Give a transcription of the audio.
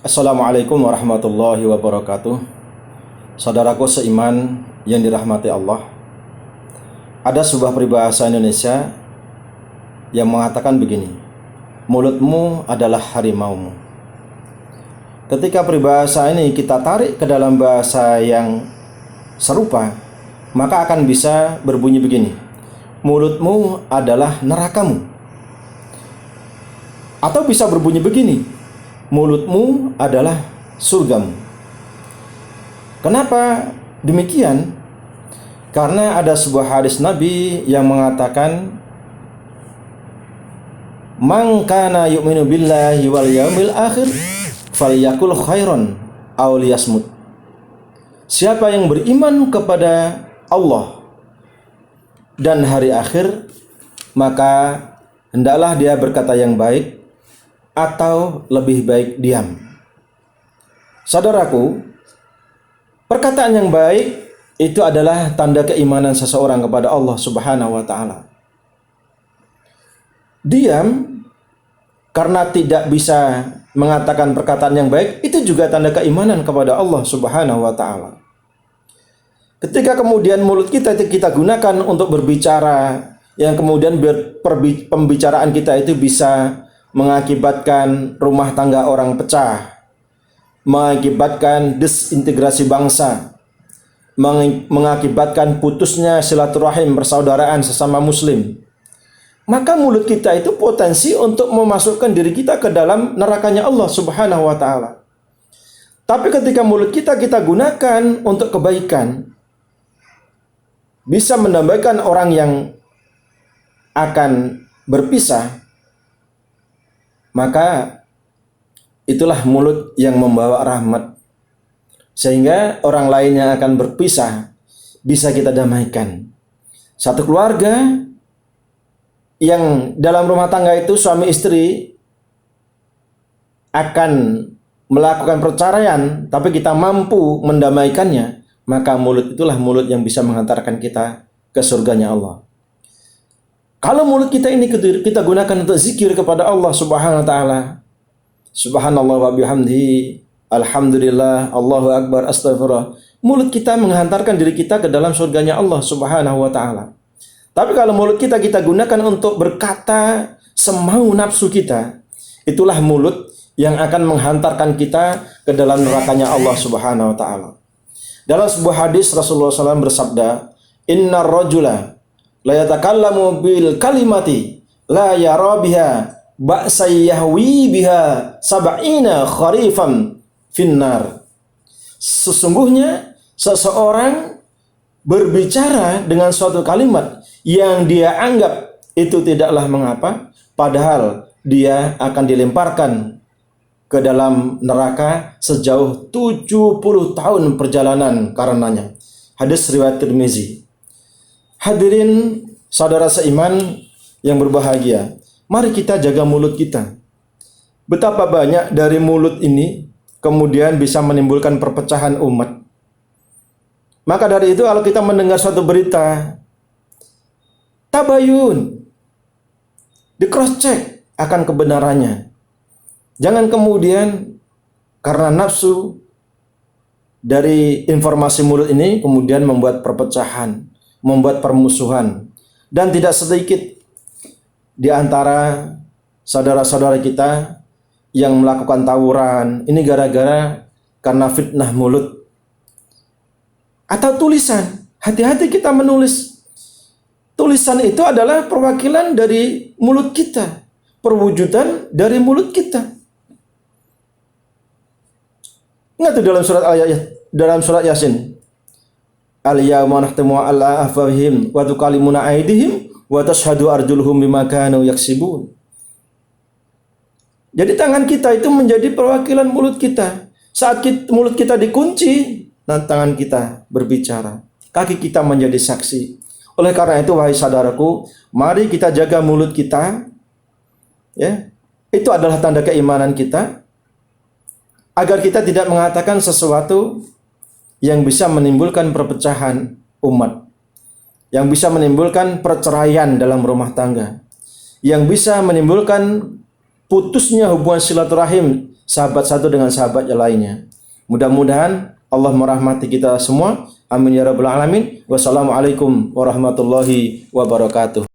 Assalamualaikum warahmatullahi wabarakatuh. Saudaraku seiman yang dirahmati Allah, ada sebuah peribahasa Indonesia yang mengatakan begini: mulutmu adalah harimaumu. Ketika peribahasa ini kita tarik ke dalam bahasa yang serupa, maka akan bisa berbunyi begini: mulutmu adalah nerakamu. Atau bisa berbunyi begini: mulutmu adalah surgamu. Kenapa demikian? Karena ada sebuah hadis Nabi yang mengatakan, "Man kana yu'minu billahi wal yaumil akhir falyakul khairan aw liyasmut." Siapa yang beriman kepada Allah dan hari akhir, maka hendaklah dia berkata yang baik atau lebih baik diam. Saudaraku, perkataan yang baik itu adalah tanda keimanan seseorang kepada Allah Subhanahu wa taala. Diam karena tidak bisa mengatakan perkataan yang baik itu juga tanda keimanan kepada Allah Subhanahu wa taala. Ketika kemudian mulut kita gunakan untuk berbicara, yang kemudian pembicaraan kita itu bisa mengakibatkan rumah tangga orang pecah, mengakibatkan disintegrasi bangsa, mengakibatkan putusnya silaturahim persaudaraan sesama muslim, maka mulut kita itu potensi untuk memasukkan diri kita ke dalam nerakanya Allah Subhanahu wa taala. Tapi ketika mulut kita gunakan untuk kebaikan, bisa mendamaikan orang yang akan berpisah, maka itulah mulut yang membawa rahmat, sehingga orang lain yang akan berpisah bisa kita damaikan. Satu keluarga yang dalam rumah tangga itu suami istri akan melakukan perceraian, tapi kita mampu mendamaikannya, maka mulut itulah mulut yang bisa mengantarkan kita ke surganya Allah. Kalau mulut kita ini kita gunakan untuk zikir kepada Allah Subhanahu wa taala, subhanallah wa bihamdihi, alhamdulillah, Allahu akbar, astagfirullah, mulut kita menghantarkan diri kita ke dalam surganya Allah Subhanahu wa taala. Tapi kalau mulut kita gunakan untuk berkata semau nafsu kita, itulah mulut yang akan menghantarkan kita ke dalam nerakanya Allah Subhanahu wa taala. Dalam sebuah hadis Rasulullah SAW bersabda, "Innar rajula la yatakallamu bil kalimati la yara biha ba'sa yahwi biha sab'ina kharifan finnar." Sesungguhnya seseorang berbicara dengan suatu kalimat yang dia anggap itu tidaklah mengapa, padahal dia akan dilemparkan ke dalam neraka sejauh 70 tahun perjalanan karenanya. Hadis riwayat Tirmizi. Hadirin saudara seiman yang berbahagia, mari kita jaga mulut kita. Betapa banyak dari mulut ini kemudian bisa menimbulkan perpecahan umat. Maka dari itu kalau kita mendengar suatu berita, tabayun, di cross check akan kebenarannya. Jangan kemudian karena nafsu dari informasi mulut ini kemudian membuat perpecahan, membuat permusuhan, dan tidak sedikit di antara saudara-saudara kita yang melakukan tawuran ini gara-gara karena fitnah mulut atau tulisan. Hati-hati kita menulis. Tulisan itu adalah perwakilan dari mulut kita, perwujudan dari mulut kita. Ingat dalam surat Yasin, al-yawma nahtimu ala afwahihim wa tukallimuna aydihim wa tashhadu arjuluhum bima kanu yaksibun. Jadi tangan kita itu menjadi perwakilan mulut kita. Saat mulut kita dikunci, dan tangan kita berbicara, kaki kita menjadi saksi. Oleh karena itu, wahai saudaraku, mari kita jaga mulut kita. Ya, itu adalah tanda keimanan kita, agar kita tidak mengatakan sesuatu yang bisa menimbulkan perpecahan umat, yang bisa menimbulkan perceraian dalam rumah tangga, yang bisa menimbulkan putusnya hubungan silaturahim sahabat satu dengan sahabat yang lainnya. Mudah-mudahan Allah merahmati kita semua. Amin ya rabbal alamin. Wassalamualaikum warahmatullahi wabarakatuh.